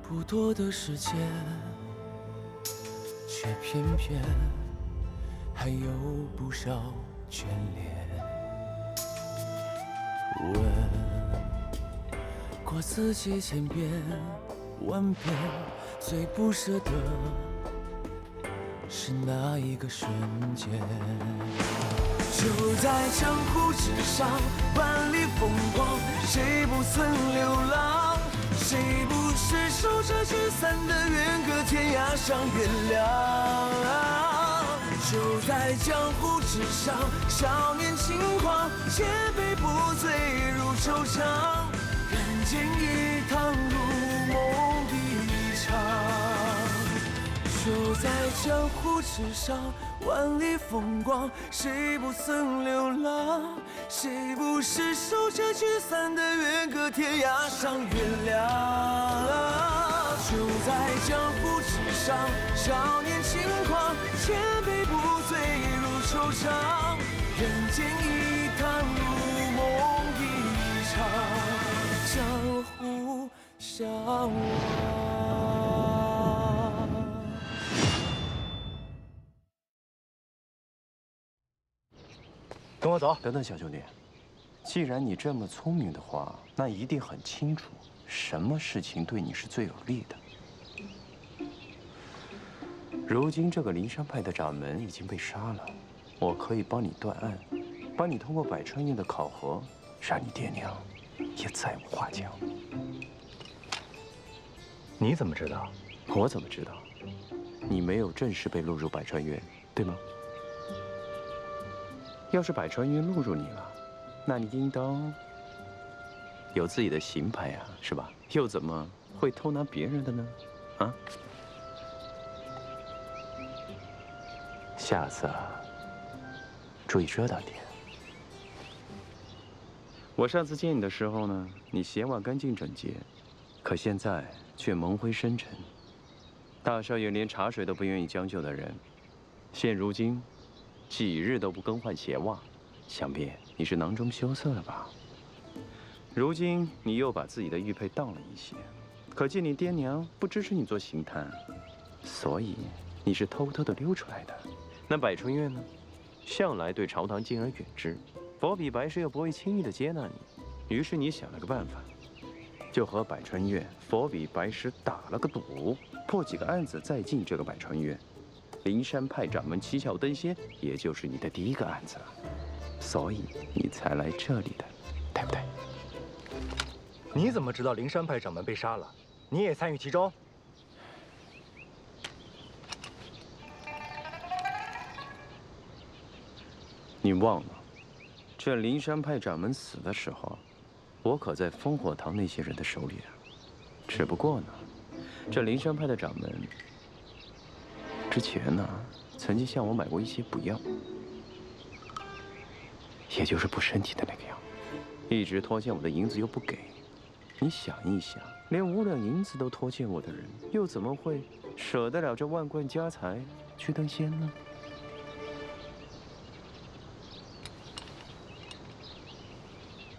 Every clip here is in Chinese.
不多的时间，却偏偏还有不少眷恋。问过自己千遍万遍，最不舍得是那一个瞬间。就在江湖之上，万里风光，谁不曾流浪？谁不是守着聚散的缘，隔天涯上月亮？就在江湖之上，少年轻狂，千杯不醉如愁肠，人间一趟如梦一场。就在江湖之上，万里风光，谁不曾流浪？谁不是守着聚散的缘，隔天涯上月亮？就在江湖之上，少年轻狂，千杯不醉如愁肠，人间一趟如梦一场，江湖相望。跟我走。等等，小兄弟，既然你这么聪明的话，那一定很清楚什么事情对你是最有利的。如今这个灵山派的掌门已经被杀了，我可以帮你断案，帮你通过百川院的考核，让你爹娘也再无话讲。你怎么知道？我怎么知道？你没有正式被录入百川院，对吗？要是百川院录入你了，那你应当有自己的行牌呀，是吧？又怎么会偷拿别人的呢？啊？下次啊，注意遮挡点。我上次见你的时候呢，你鞋袜干净整洁，可现在却蒙灰深沉。大少爷连茶水都不愿意将就的人，现如今几日都不更换鞋袜，想必你是囊中羞涩了吧？如今你又把自己的玉佩当了一些，可见你爹娘不支持你做刑探，所以你是偷偷的溜出来的。那百春院呢，向来对朝堂敬而远之，佛比白石又不会轻易的接纳你，于是你想了个办法，就和百川院佛比白石打了个赌，破几个案子再进这个百川院。灵山派掌门七窍登仙，也就是你的第一个案子了，所以你才来这里的，对不对？你怎么知道灵山派掌门被杀了？你也参与其中？你忘了，这灵山派掌门死的时候，我可在烽火堂那些人的手里啊。只不过呢，这灵山派的掌门之前呢，曾经向我买过一些补药，也就是补身体的那个药，一直拖欠我的银子又不给。你想一想，连5两银子都拖欠我的人，又怎么会舍得了这万贯家财去登仙呢？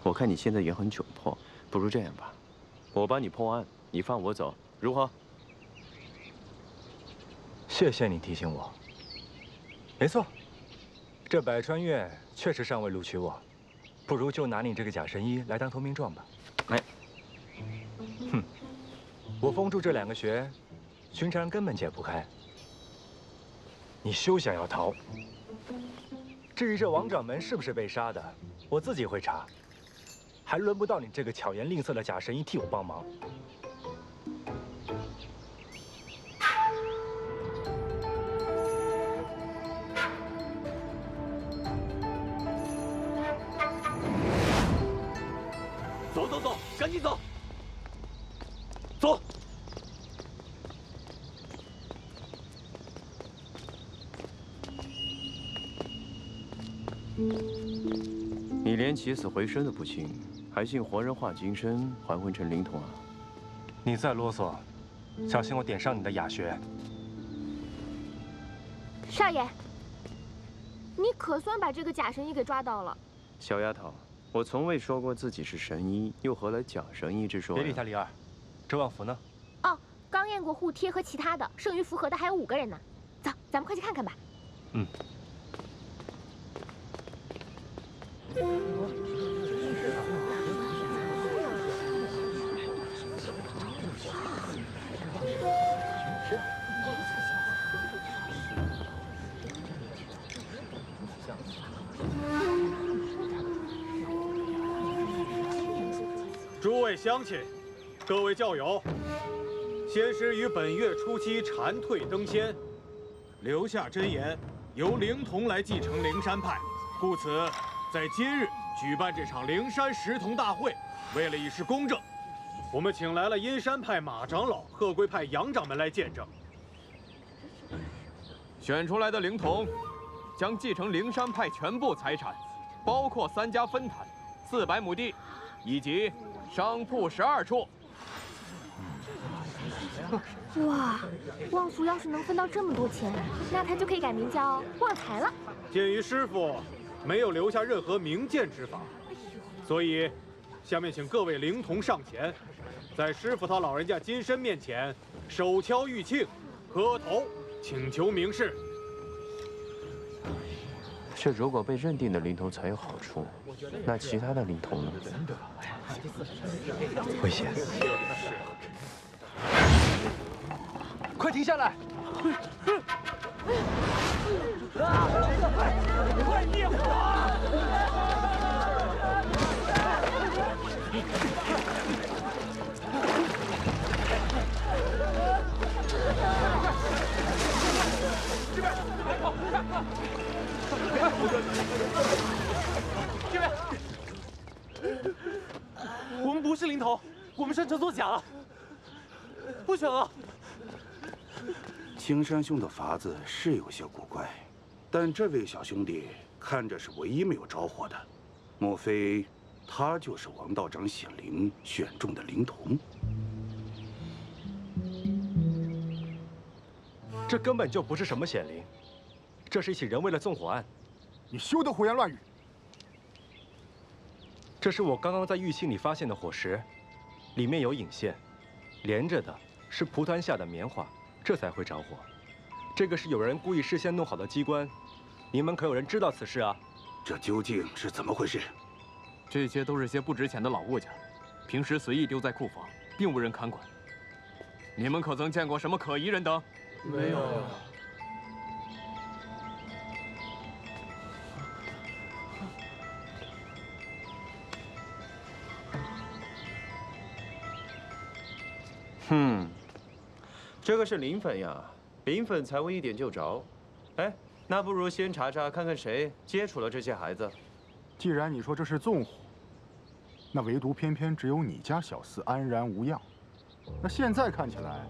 我看你现在也很窘迫，不如这样吧，我帮你破案，你放我走，如何？谢谢你提醒我。没错，这百川院确实尚未录取我，不如就拿你这个假神医来当投名状吧。哎，哼，我封住这2个穴，寻常人根本解不开。你休想要逃。至于这王掌门是不是被杀的，我自己会查。还轮不到你这个巧言令色的假神医替我帮忙。走走走，赶紧走！走！你连起死回生的不信，还信活人化金身，还魂成灵童啊？你再啰嗦，小心我点上你的哑穴。少爷，你可算把这个假神医给抓到了。小丫头，我从未说过自己是神医，又何来假神医之说？别理他，李二。周望福呢？哦，验过护贴和其他的，剩余符合的还有5个人呢。走，咱们快去看看吧。嗯。诸位乡亲，各位教友，仙师于本月初七蝉蜕登仙，留下真言，由灵童来继承灵山派，故此在今日举办这场灵山识童大会。为了以示公正，我们请来了阴山派马长老、鹤龟派杨掌门来见证。选出来的灵童将继承灵山派全部财产，包括3家分坛、400亩地，以及商铺12处。哇，旺福要是能分到这么多钱，那他就可以改名叫旺财了。鉴于师傅没有留下任何明鉴之法，所以下面请各位灵童上前，在师傅他老人家金身面前手敲玉磬，磕头请求明示。这如果被认定的灵童才有好处，那其他的灵童呢？危险！快停下来！快灭火！这边，这边，我们不是灵童，我们擅长作假，不选了。青山兄的法子是有些古怪，但这位小兄弟看着是唯一没有着火的，莫非他就是王道长显灵选中的灵童？这根本就不是什么显灵，这是一起人为了纵火案。你休得胡言乱语！这是我刚刚在玉磬里发现的火石，里面有引线，连着的是蒲团下的棉花，这才会着火。这个是有人故意事先弄好的机关，你们可有人知道此事啊？这究竟是怎么回事？这些都是些不值钱的老物件，平时随意丢在库房，并无人看管。你们可曾见过什么可疑人等？没有。这个是灵粉呀，灵粉才闻一点就着。哎，那不如先查查看看谁接触了这些孩子。既然你说这是纵火，那唯独偏偏只有你家小厮安然无恙。那现在看起来，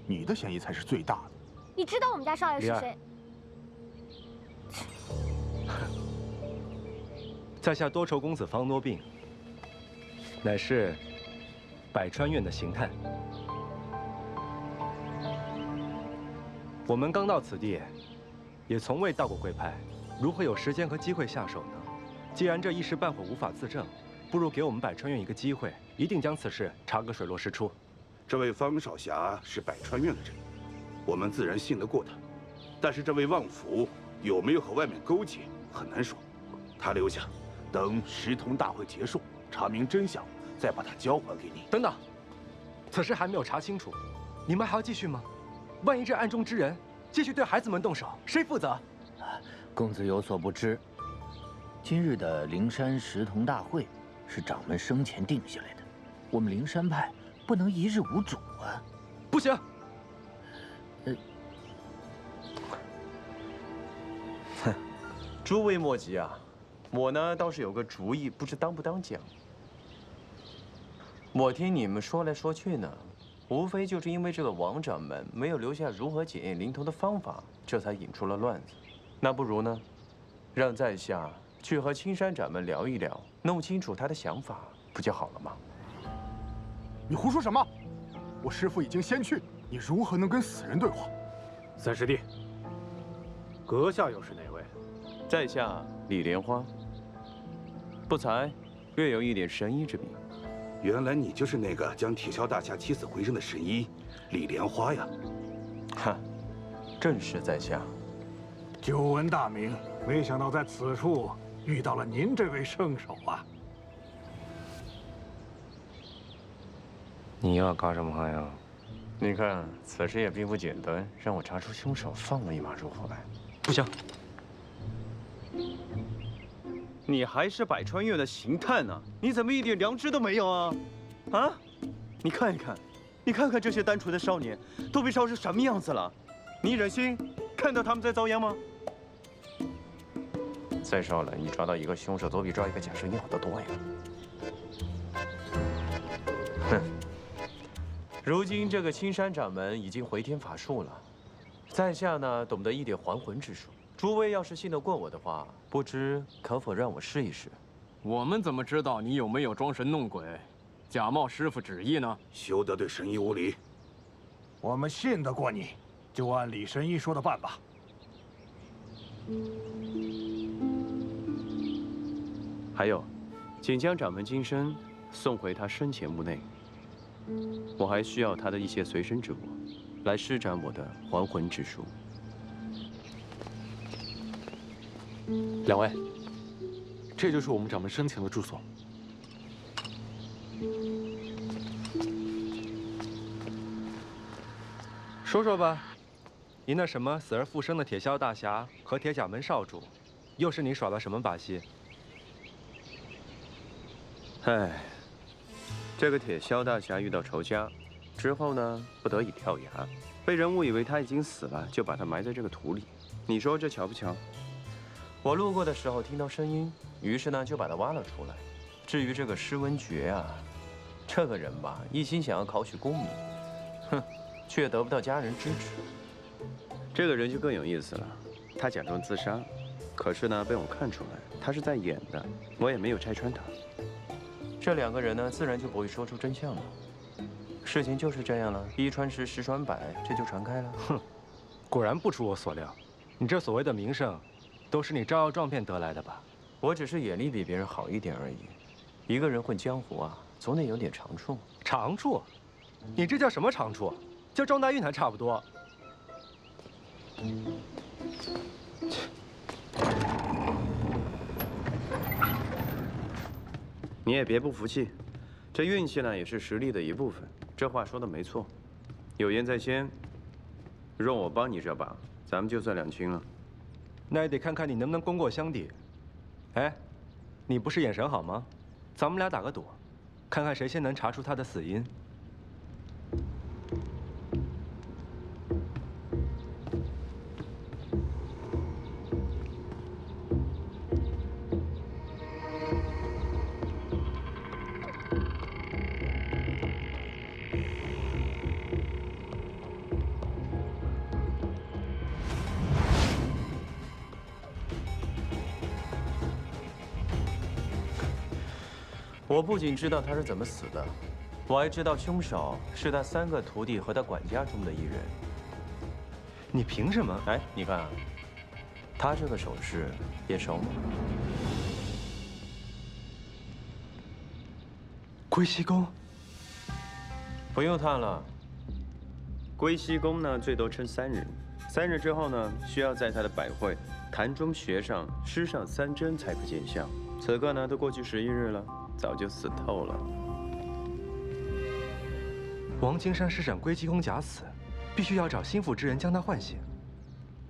你的嫌疑才是最大的。你知道我们家少爷是谁？在下多愁公子方多病，乃是百川院的刑探。我们刚到此地，也从未到过贵派，如何有时间和机会下手呢？既然这一时半会无法自证，不如给我们百川院一个机会，一定将此事查个水落石出。这位方少侠是百川院的人，我们自然信得过他。但是这位旺福有没有和外面勾结，很难说。他留下，等识童大会结束，查明真相，再把他交还给你。等等，此事还没有查清楚，你们还要继续吗？万一这暗中之人继续对孩子们动手，谁负责？公子有所不知，今日的灵山识童大会是掌门生前定下来的，我们灵山派不能一日无主啊！不行。哼，诸位莫急啊，我呢倒是有个主意，不知当不当讲。我听你们说来说去呢，无非就是因为这个王掌门没有留下如何检验灵童的方法，这才引出了乱子。那不如呢，让在下去和青山掌门聊一聊，弄清楚他的想法，不就好了吗？你胡说什么？我师父已经先去，你如何能跟死人对话？三师弟，阁下又是哪位？在下李莲花，不才略有一点神医之名。原来你就是那个将铁锹大侠起死回生的神医李莲花呀！哈，正是在下。久闻大名，没想到在此处遇到了您这位圣手啊！你又要搞什么花样？你看，此事也并不简单，让我查出凶手，放我一马入伙呗。不行。你还是百川院的刑探呢，你怎么一点良知都没有啊？啊？你看一看，你看看这些单纯的少年，都被烧成什么样子了？你忍心看到他们在遭殃吗？再说了，你抓到一个凶手，都比抓一个假神要得多呀。哼！如今这个青山掌门已经回天乏术了，在下呢懂得一点还魂之术。诸位要是信得过我的话，不知可否让我试一试？我们怎么知道你有没有装神弄鬼，假冒师傅旨意呢？休得对神医无礼！我们信得过你，就按李神医说的办吧。还有，请将掌门金身送回他生前屋内。我还需要他的一些随身之物，来施展我的还魂之术。两位，这就是我们掌门生前的住所。说说吧，你那什么死而复生的铁锹大侠和铁甲门少主，又是你耍了什么把戏？唉，这个铁锹大侠遇到仇家，之后呢，不得已跳崖，被人误以为他已经死了，就把他埋在这个土里。你说这巧不巧？我路过的时候听到声音，于是呢就把他挖了出来。至于这个施文觉啊，这个人吧，一心想要考取功名，哼，却得不到家人支持。这个人就更有意思了，他假装自杀，可是呢被我看出来他是在演的，我也没有拆穿他。这两个人呢，自然就不会说出真相了。事情就是这样了，一传十，十传百，这就传开了。哼，果然不出我所料，你这所谓的名声，都是你招摇撞骗得来的吧？我只是眼力比别人好一点而已。一个人混江湖啊，总得有点长处。长处？你这叫什么长处？叫撞大运还差不多。你也别不服气，这运气呢也是实力的一部分。这话说的没错，有言在先，若我帮你这把，咱们就算两清了。那也得看看你能不能功过相抵。哎，你不是眼神好吗？咱们俩打个赌，看看谁先能查出他的死因。我不仅知道他是怎么死的，我还知道凶手是他3个徒弟和他管家中的一人。你凭什么？哎，你看啊，他这个手势眼熟吗？归西宫。不用探了。归西宫呢，最多称3日，3日之后呢，需要在他的百会坛中穴上施上3针才可见效。此刻呢，都过去11日了。早就死透了。王金山施展归西宫假死，必须要找心腹之人将他唤醒。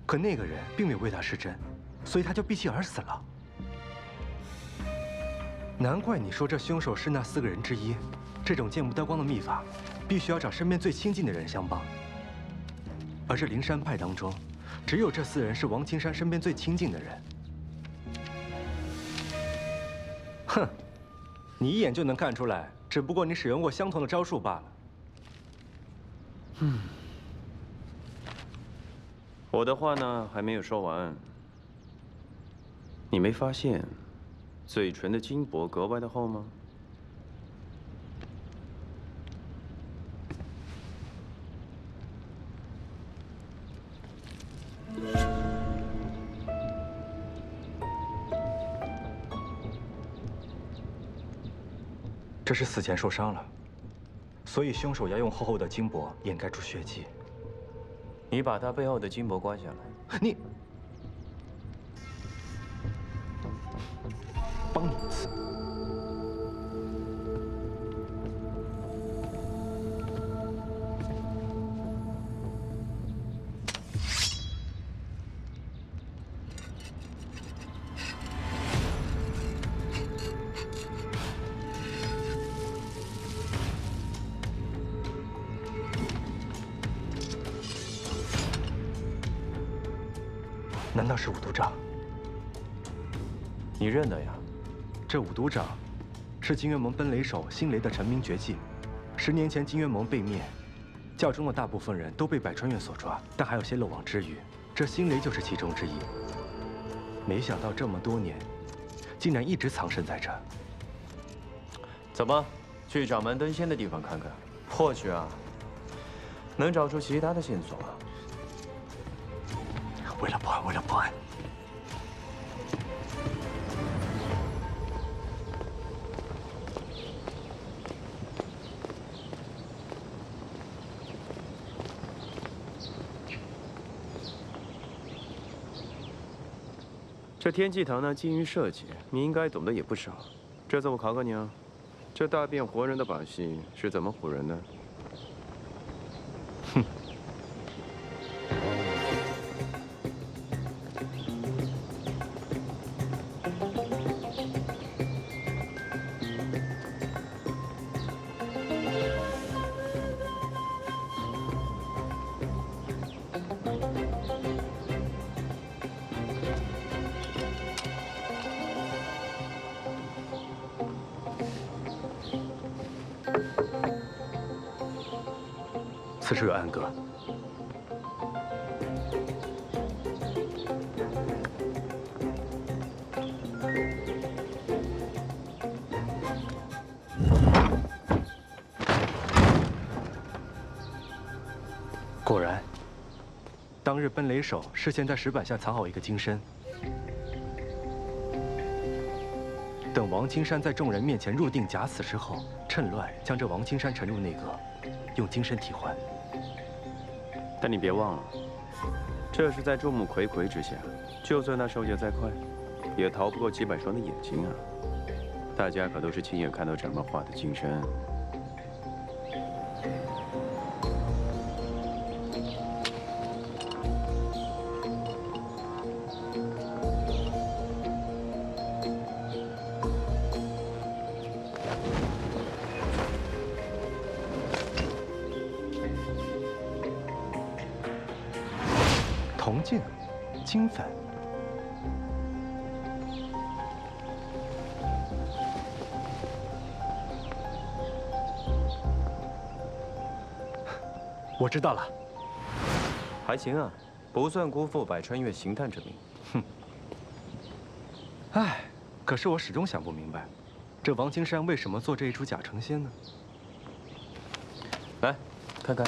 可那个人并没有为他施针，所以他就闭气而死了。难怪你说这凶手是那4个人之一。这种见不得光的秘法，必须要找身边最亲近的人相帮。而这灵山派当中，只有这4人是王金山身边最亲近的人。哼！你一眼就能看出来，只不过你使用过相同的招数罢了。我的话呢还没有说完。你没发现嘴唇的金箔格外的厚吗？这是死前受伤了，所以凶手要用厚厚的金箔掩盖住血迹。你把他背后的金箔刮下来。你，帮你一次。 难道是五毒掌？你认得呀？这五毒掌是金元盟奔雷手星雷的成名绝技。10年前金元盟被灭，教中的大部分人都被百川院所抓，但还有些漏网之鱼。这星雷就是其中之一。没想到这么多年，竟然一直藏身在这。怎么，去掌门登仙的地方看看？或许啊，能找出其他的线索。 为了破案，为了破案。这天际堂呢，基于设计，你应该懂得也不少。这次我考考你啊，这大变活人的把戏是怎么唬人的？哼。 此处有暗格。果然，当日奔雷手事先在石板下藏好一个金身，等王青山在众人面前入定假死之后，趁乱将这王青山沉入内阁，用金身替换。 但你别忘了，这是在众目睽睽之下，就算那手脚再快，也逃不过几百双的眼睛啊！大家可都是亲眼看到掌门画的金身。铜镜、金粉，我知道了。还行啊，不算辜负百川岳行探之名。哼。唉，可是我始终想不明白，这王青山为什么做这一出假成仙呢？来，看看。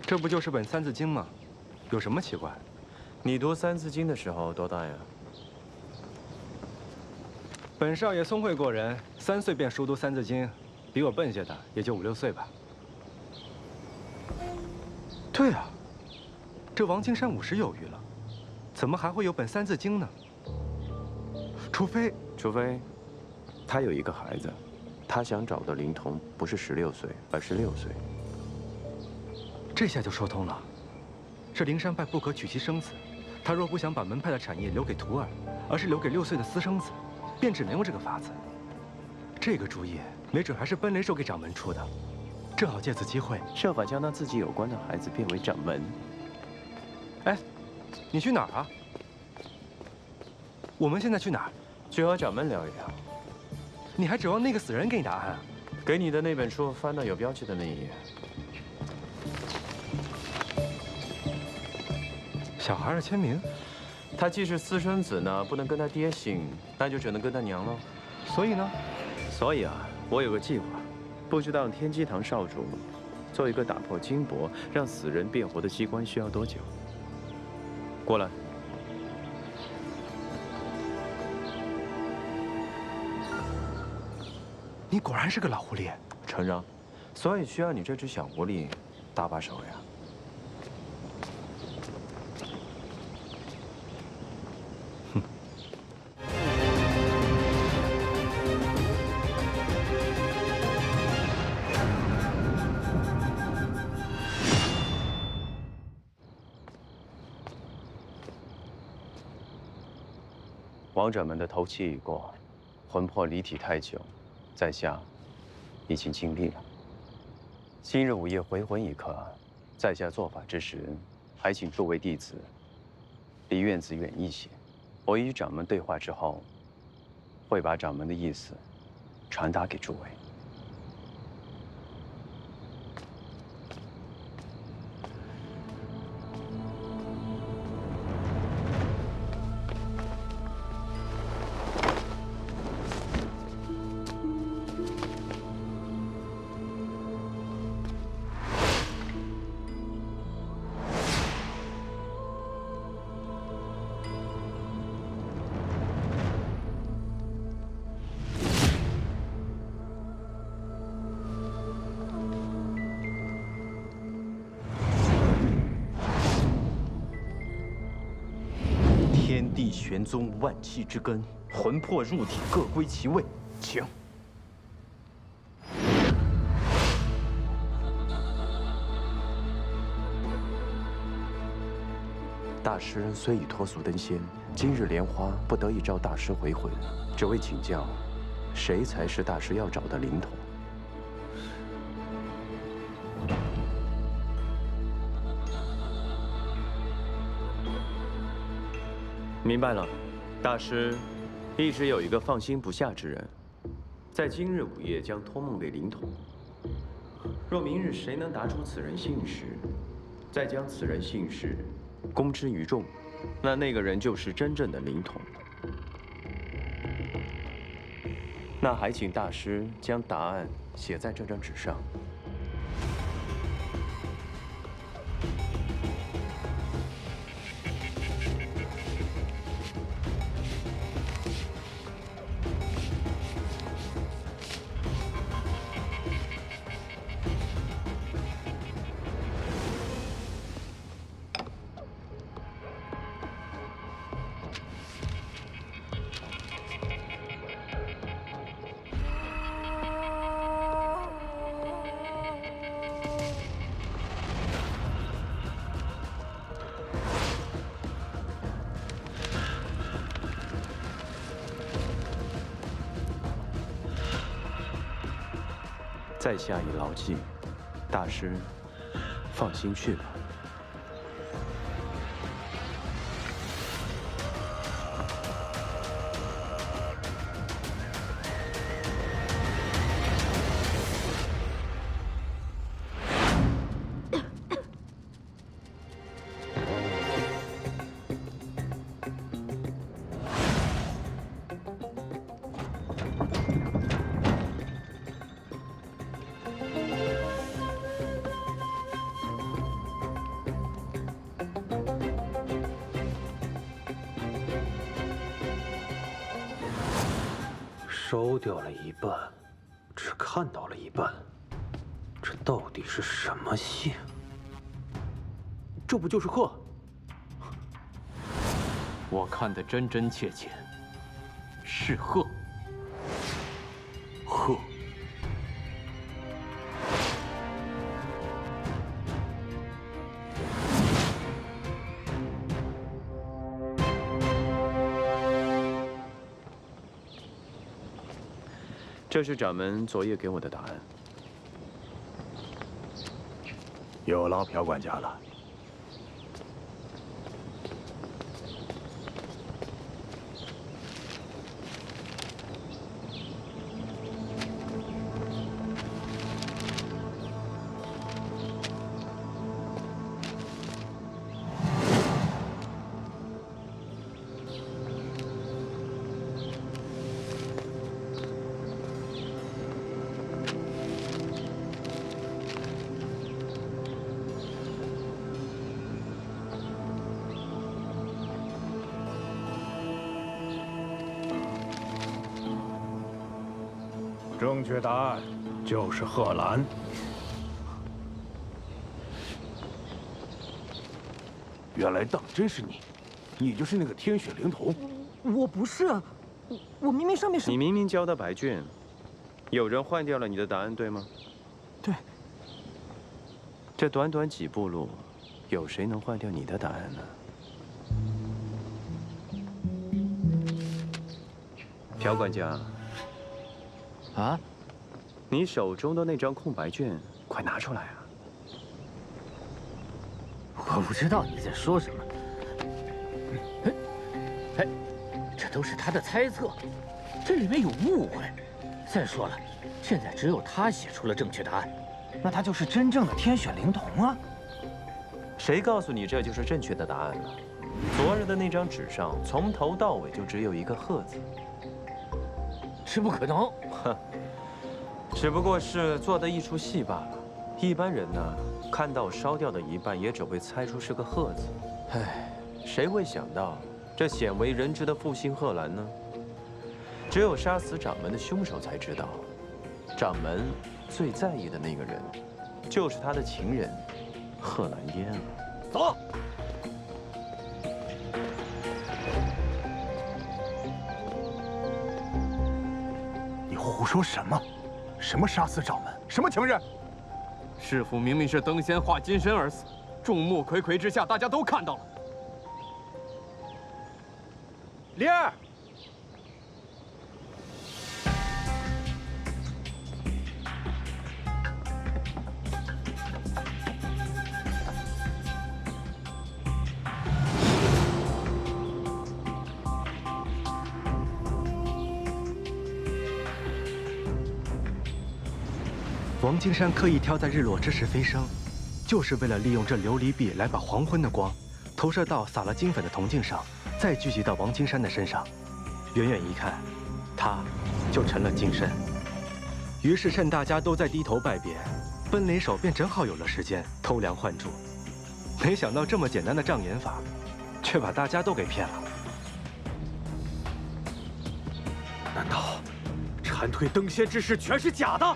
这不就是本《三字经》吗？有什么奇怪？你读《三字经》的时候多大呀？本少爷聪慧过人，3岁便熟读《三字经》，比我笨些的也就5、6岁吧。对啊，这王青山50有余了，怎么还会有本《三字经》呢？除非他有一个孩子，他想找的灵童不是16岁，而是6岁。 这下就说通了，这灵山派不可娶妻生子，他若不想把门派的产业留给徒儿，而是留给6岁的私生子，便只能用这个法子。这个主意没准还是奔雷手给掌门出的，正好借此机会设法将他自己有关的孩子变为掌门。哎，你去哪儿啊？我们现在去哪儿？去和掌门聊一聊。你还指望那个死人给你答案啊？给你的那本书翻到有标记的那一页。 小孩的签名，他既是私生子呢，不能跟他爹姓，那就只能跟他娘了。所以呢？所以啊，我有个计划，不知道天机堂少主做一个打破金箔，让死人变活的机关需要多久？过来。你果然是个老狐狸。承让，所以需要你这只小狐狸搭把手呀。哼。王者们的头七已过，魂魄离体太久，在下已经尽力了。今日午夜回魂一刻，在下做法之时，还请诸位弟子离院子远一些。我与掌门对话之后，会把掌门的意思传达给诸位。天地玄宗，万气之根，魂魄入体，各归其位，请。大师虽已脱俗登仙，今日莲花不得已召大师回魂，只为请教，谁才是大师要找的灵童？明白了，大师一直有一个放心不下之人，在今日午夜将托梦给灵童。若明日谁能答出此人姓氏，再将此人姓氏公之于众，那个人就是真正的灵童。那还请大师将答案写在这张纸上。在下已牢记，大师放心去吧。收掉了一半，只看到了一半，这到底是什么信？这不就是鹤？我看得真真切切，是鹤。鹤。这是掌门昨夜给我的答案。有劳朴管家了。正确答案就是贺兰。原来当真是你，你就是那个天选灵童。我不是啊，我明明上面是……你明明交的白卷，有人换掉了你的答案，对吗？对。这短短几步路，有谁能换掉你的答案呢？朴管家。啊？你手中的那张空白卷，快拿出来啊！我不知道你在说什么。哎，这都是他的猜测，这里面有误会。再说了，现在只有他写出了正确答案，那他就是真正的天选灵童啊！谁告诉你这就是正确的答案了？昨日的那张纸上，从头到尾就只有一个“贺”字。是不可能。哼，只不过是做的一出戏罢了。一般人呢，看到烧掉的一半，也只会猜出是个“贺”字。唉，谁会想到这鲜为人知的负心贺兰呢？只有杀死掌门的凶手才知道，掌门最在意的那个人，就是他的情人贺兰烟了。走。胡说什么？什么杀死掌门？什么情人？师傅明明是登仙化金身而死，众目睽睽之下，大家都看到了。灵儿，王金山刻意挑在日落之时飞升，就是为了利用这琉璃壁来把黄昏的光投射到撒了金粉的铜镜上，再聚集到王金山的身上。远远一看，他就成了金身。于是趁大家都在低头拜别，奔雷手便正好有了时间偷梁换柱。没想到这么简单的障眼法，却把大家都给骗了。难道蝉蜕登仙之事全是假的？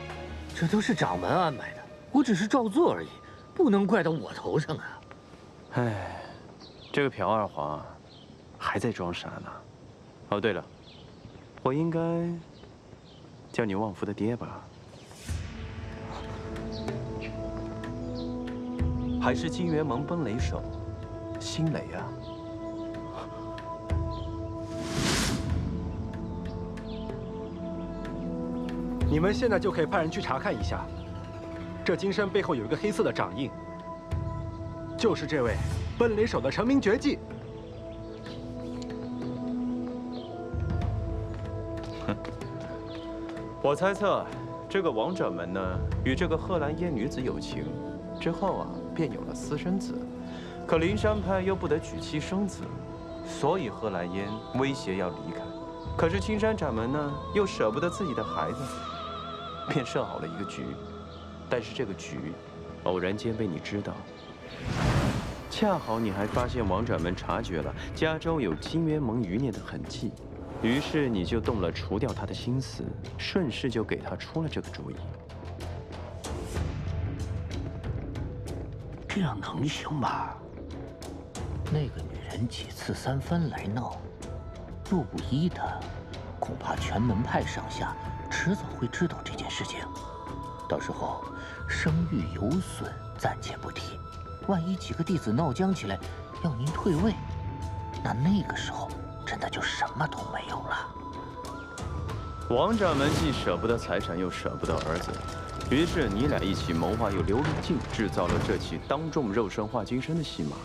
这都是掌门安排的，我只是照做而已，不能怪到我头上啊。唉，这个朴二华还在装傻呢。哦，对了，我应该叫你旺福的爹吧？还是金元盟奔雷手星雷啊？你们现在就可以派人去查看一下，这金身背后有一个黑色的掌印，就是这位奔雷手的成名绝技。哼，我猜测这个王掌门呢，与这个贺兰烟女子有情，之后啊，便有了私生子。可灵山派又不得娶妻生子，所以贺兰烟威胁要离开。可是青山掌门呢，又舍不得自己的孩子。便设好了一个局，但是这个局偶然间被你知道，恰好你还发现王掌门察觉了家中有金元盟余孽的痕迹，于是你就动了除掉他的心思，顺势就给他出了这个主意。这样能行吗？那个女人几次三番来闹，若不依她，恐怕全门派上下迟早会知道这件事情，到时候声誉有损暂且不提，万一几个弟子闹僵起来，要您退位，那个时候真的就什么都没有了。王掌门既舍不得财产，又舍不得儿子，于是你俩一起谋划，用琉璃镜制造了这起当众肉身化金身的戏码。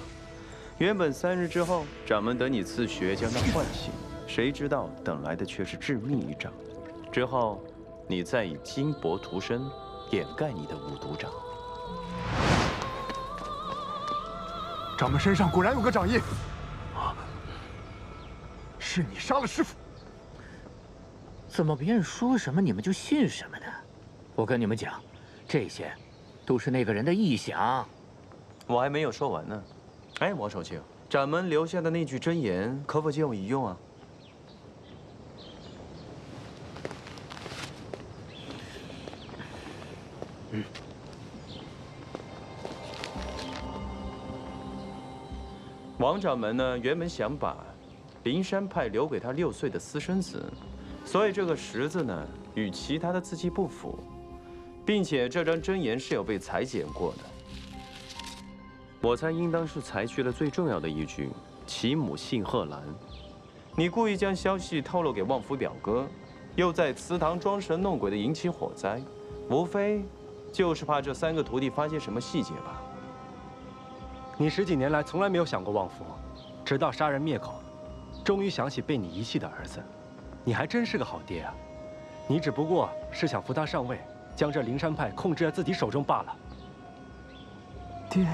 原本3日之后，掌门等你自学将他唤醒，谁知道等来的却是致命一掌。之后，你再以金箔涂身，掩盖你的五毒掌。掌门身上果然有个掌印，是你杀了师父。怎么别人说什么你们就信什么呢？我跟你们讲，这些都是那个人的臆想。我还没有说完呢。哎，王守庆，掌门留下的那句真言，可否借我一用啊？王掌门呢，原本想把灵山派留给他6岁的私生子，所以这个十字呢，与其他的字迹不符，并且这张真言是有被裁剪过的。我猜应当是裁去了最重要的一句：其母姓贺兰。你故意将消息透露给旺福表哥，又在祠堂装神弄鬼的引起火灾，无非就是怕这3个徒弟发现什么细节吧。你10几年来从来没有想过旺福，直到杀人灭口，终于想起被你遗弃的儿子。你还真是个好爹啊！你只不过是想扶他上位，将这灵山派控制在自己手中罢了。爹，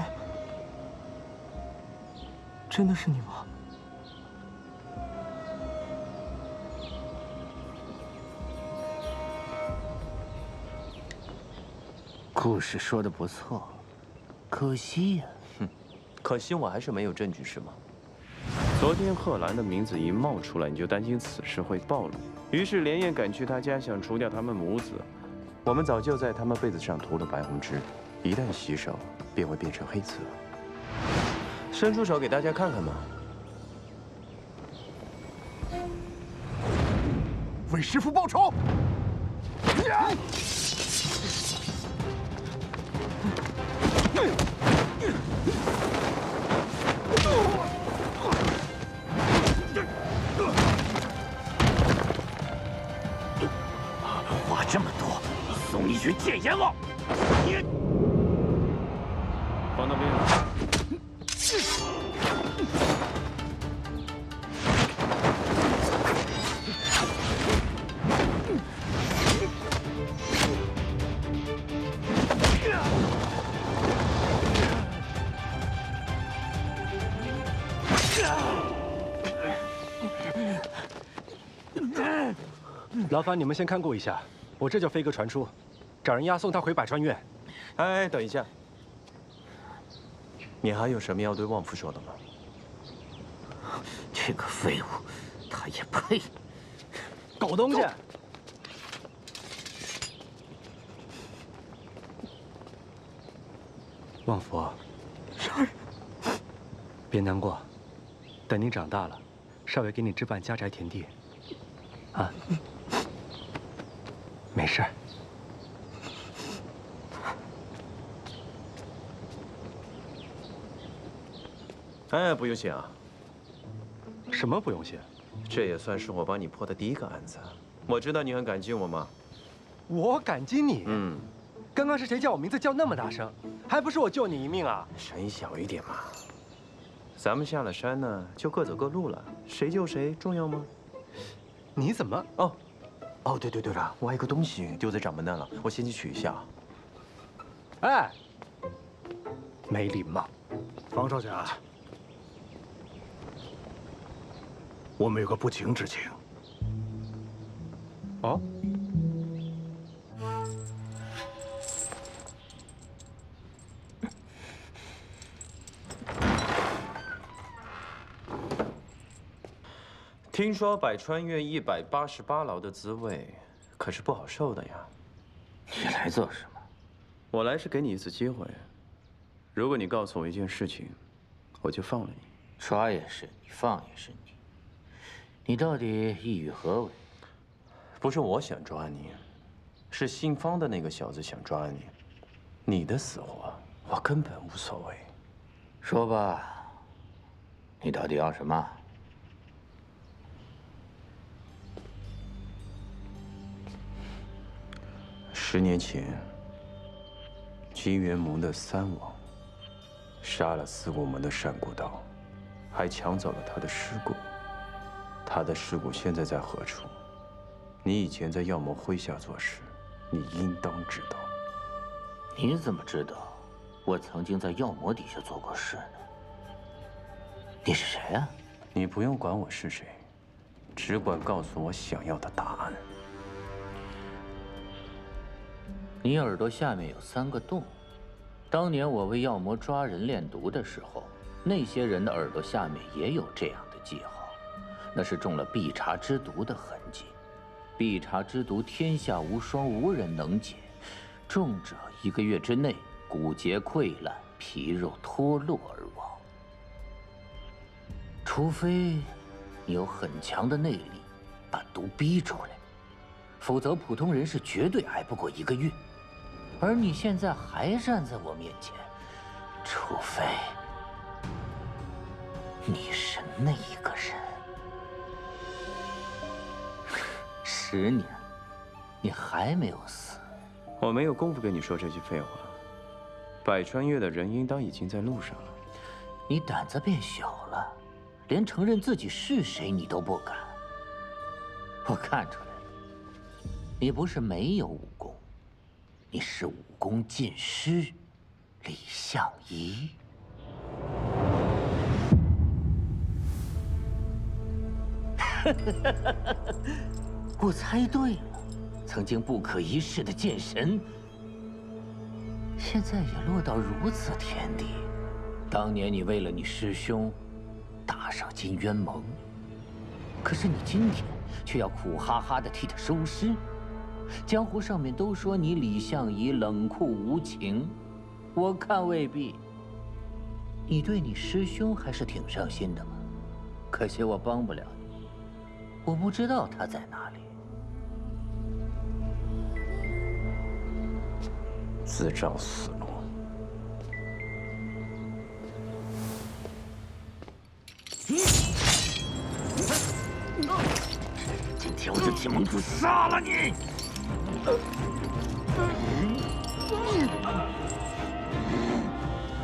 真的是你吗？故事说的不错，可惜呀。可惜我还是没有证据，是吗？昨天贺兰的名字一冒出来，你就担心此事会暴露，于是连夜赶去他家，想除掉他们母子。我们早就在他们被子上涂了白红汁，一旦洗手，便会变成黑刺。伸出手给大家看看嘛。为师父报仇！话这么多，送你去见阎王！你放那边。劳烦你们先看顾一下，我这就飞鸽传书，找人押送他回百川院。哎，等一下，你还有什么要对旺夫说的吗？这个废物，他也配？狗东西！旺夫，杀人！别难过，等你长大了，少爷给你置办家宅田地。啊，没事。哎，不用谢啊。什么不用谢？这也算是我帮你破的第一个案子。我知道你很感激我吗？我感激你。刚刚是谁叫我名字叫那么大声？还不是我救你一命啊！声音小一点嘛。咱们下了山呢，就各走各路了，谁救谁重要吗？你怎么？哦，对了，我还有个东西丢在掌门那了，我先去取一下。哎，没礼貌！方少侠，我们有个不情之请。哦。听说百川院188牢的滋味，可是不好受的呀。你来做什么？我来是给你一次机会。如果你告诉我一件事情，我就放了你。抓也是你，放也是你。你到底意欲何为？不是我想抓你，是姓方的那个小子想抓你。你的死活，我根本无所谓。说吧，你到底要什么？10年前，金元盟的3王杀了四国门的单古道，还抢走了他的尸骨。他的尸骨现在在何处？你以前在药魔麾下做事，你应当知道。你怎么知道我曾经在药魔底下做过事呢？你是谁啊？你不用管我是谁，只管告诉我想要的答案。你耳朵下面有3个洞，当年我为药魔抓人炼毒的时候，那些人的耳朵下面也有这样的记号，那是中了碧茶之毒的痕迹。碧茶之毒天下无双，无人能解，重者1个月之内骨节溃烂、皮肉脱落而亡。除非你有很强的内力，把毒逼出来，否则普通人是绝对挨不过1个月。而你现在还站在我面前，除非你是那个人。10年，你还没有死。我没有功夫跟你说这句废话。百川岳的人应当已经在路上了。你胆子变小了，连承认自己是谁你都不敢。我看出来了，你不是没有武功，你是武功尽失，李相夷。我猜对了，曾经不可一世的剑神，现在也落到如此田地。当年你为了你师兄，打上金渊盟，可是你今天却要苦哈哈的替他收尸。江湖上面都说你李相夷冷酷无情，我看未必。你对你师兄还是挺上心的嘛，可惜我帮不了你，我不知道他在哪里。自找死路。今天我就替盟主杀了你！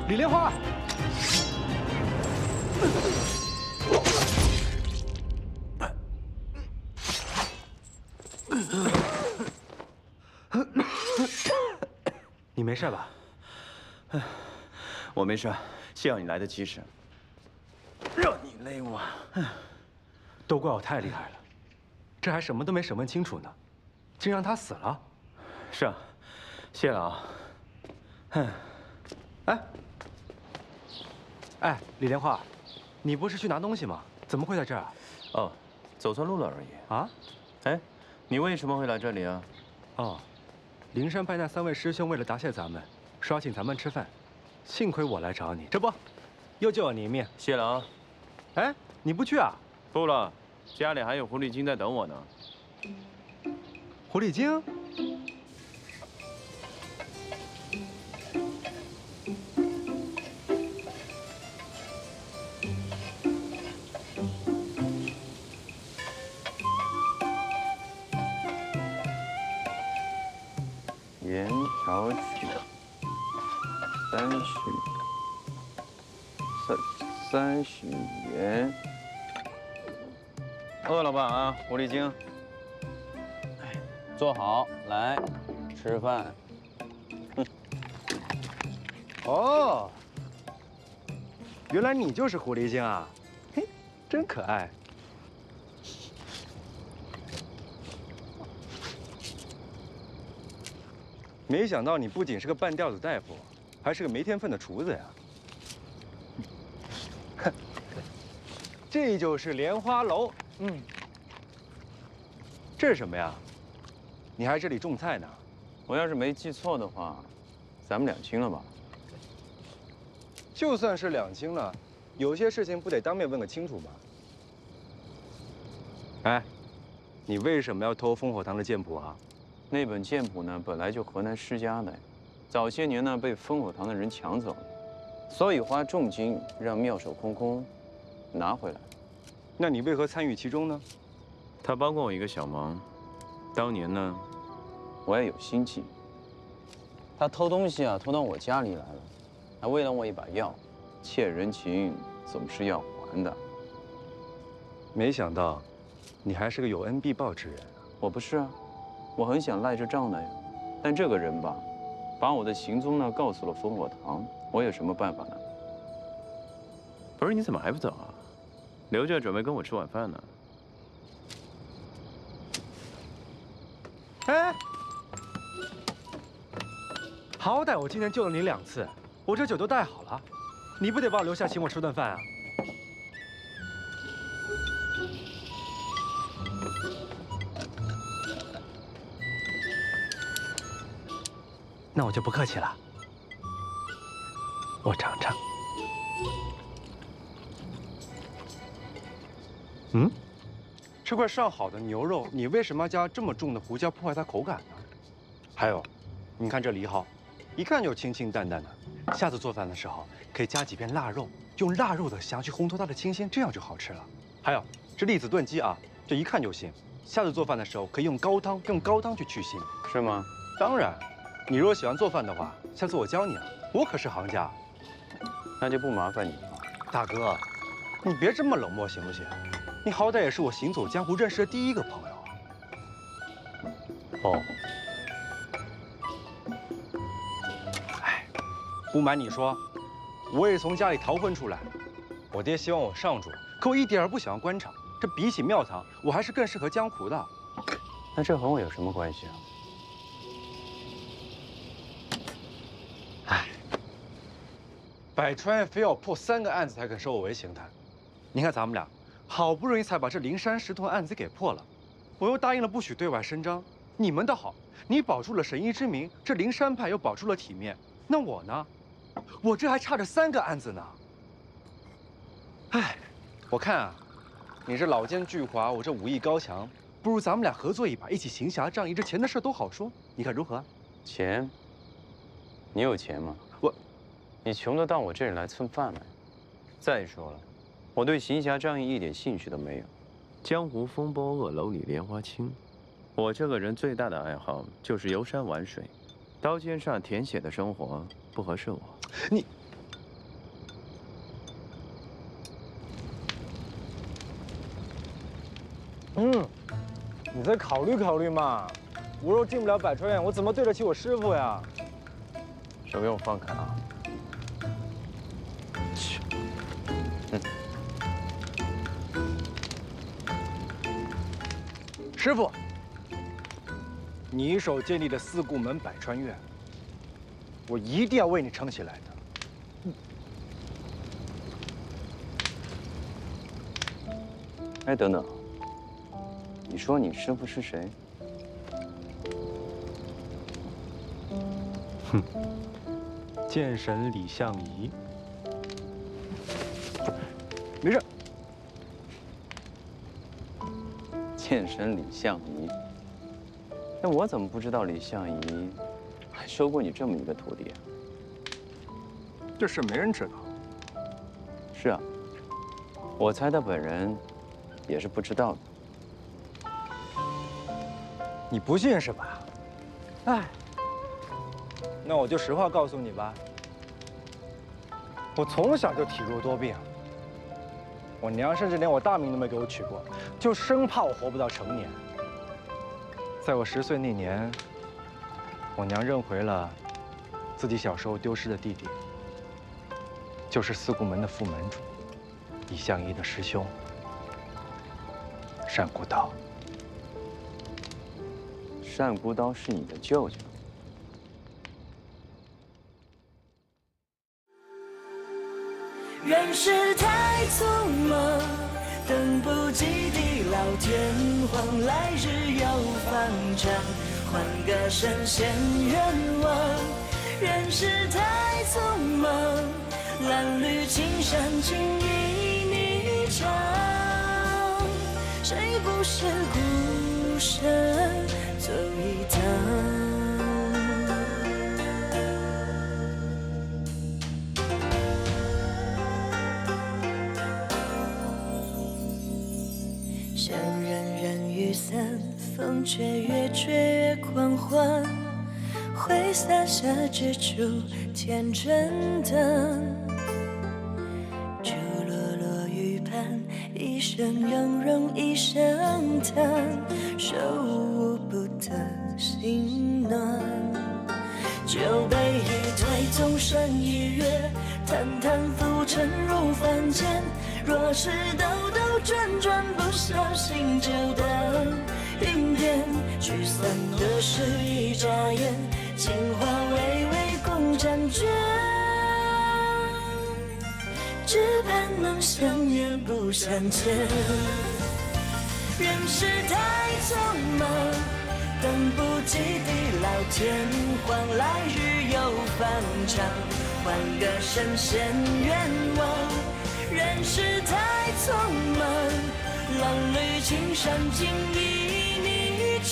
李莲花，你没事吧？我没事，幸好你来得及时。让你勒我，都怪我太厉害了，这还什么都没审问清楚呢，竟让他死了。是啊，谢了啊。哎，李莲花，你不是去拿东西吗？怎么会在这儿啊？哦，走错路了而已。啊？哎，你为什么会来这里啊？哦，灵山派那3位师兄为了答谢咱们，说要请咱们吃饭，幸亏我来找你，这不，又救了你一命。谢了啊。哎，你不去啊？不了，家里还有狐狸精在等我呢。狐狸精？盐调曲30元。饿了吧啊，狐狸精？坐好，来吃饭。哦，原来你就是狐狸精啊！嘿，真可爱。没想到你不仅是个半吊子大夫，还是个没天分的厨子呀！哼，这就是莲花楼。这是什么呀？你还这里种菜呢？我要是没记错的话，咱们2清了吧？就算是2清了，有些事情不得当面问个清楚吗？哎，你为什么要偷烽火堂的剑谱啊？那本剑谱呢，本来就河南施家的，早些年呢被烽火堂的人抢走了，所以花重金让妙手空空拿回来。那你为何参与其中呢？他帮过我一个小忙，当年呢，我也有心计。他偷东西啊，偷到我家里来了，还喂了我一把药，欠人情总是要还的。没想到，你还是个有恩必报之人。我不是啊。我很想赖这账的呀，但这个人吧，把我的行踪呢告诉了烽火堂，我有什么办法呢？不是你怎么还不走啊？留着准备跟我吃晚饭呢。哎，好歹我今天救了你2次，我这酒都带好了，你不得把我留下请我吃顿饭啊？那我就不客气了。我尝尝。嗯，这块上好的牛肉，你为什么要加这么重的胡椒破坏它口感呢？还有，你看这梨蒿，一看就清清淡淡的。下次做饭的时候可以加几片腊肉，用腊肉的香去烘托它的清新，这样就好吃了。还有这栗子炖鸡啊，这一看就行。下次做饭的时候可以用高汤去去腥，是吗？当然，你如果喜欢做饭的话，下次我教你啊，我可是行家。那就不麻烦你了。大哥，你别这么冷漠行不行？你好歹也是我行走江湖认识的第一个朋友啊。哦。哎，不瞒你说，我也是从家里逃混出来。我爹希望我上桌，可我一点儿不喜欢官场。这比起庙堂，我还是更适合江湖的。那这和我有什么关系啊？哎，百川也非要破3个案子才肯收我为刑探。你看咱们俩，好不容易才把这灵山石头案子给破了，我又答应了不许对外声张。你们倒好，你保住了神医之名，这灵山派又保住了体面。那我呢？我这还差着3个案子呢。哎，我看啊。你这老奸巨猾，我这武艺高强，不如咱们俩合作一把，一起行侠仗义，这钱的事都好说。你看如何？钱？你有钱吗？你穷得到我这里来蹭饭来？再说了，我对行侠仗义一点兴趣都没有。江湖风波恶，楼里莲花清。我这个人最大的爱好就是游山玩水，刀尖上舔血的生活不合适我。你。你再考虑考虑嘛。我若进不了百川院，我怎么对得起我师傅呀？手给我放开啊！去。师傅，你一手建立的四顾门百川院，我一定要为你撑起来的。哎，等等。你说你师傅是谁？哼，剑神李相夷。没事。剑神李相夷。那我怎么不知道李相夷还收过你这么一个徒弟啊？这事没人知道。是啊，我猜他本人也是不知道的。你不信是吧？哎，那我就实话告诉你吧。我从小就体弱多病，我娘甚至连我大名都没给我取过，就生怕我活不到成年。在我10岁那年，我娘认回了自己小时候丢失的弟弟，就是四顾门的副门主李相夷的师兄单孤刀。单孤刀是你的舅舅。人世太匆忙，等不及地老天荒，来日要方长，换个神仙愿望。人世太匆忙，褴褛青山情意霓裳，谁不是孤身走一趟？像人人雨伞，风吹越吹越狂欢，挥洒下之处天真的。竹落落玉盘，一生永容一声叹，手舞不得心暖。酒杯一推，纵身一跃，坦坦浮沉入凡间。若是兜兜转转，不小心就当云烟。聚散的是一眨眼，情话微微共婵娟。只盼能相约不相见。人世太匆忙，等不及地老天荒，来日又反常，换个神仙愿望。人世太匆忙，褴褛青山尽一霓裳。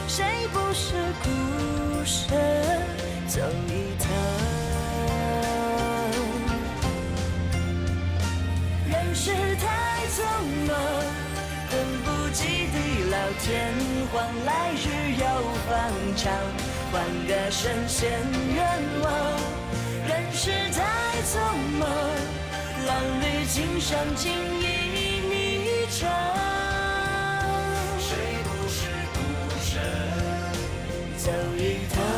谁不是孤身走一趟？人世太匆忙，等不及地老天荒，来日又方长，换个神仙愿望。人世太匆忙，褴褛青山尽一霓裳。谁不是孤身走一趟？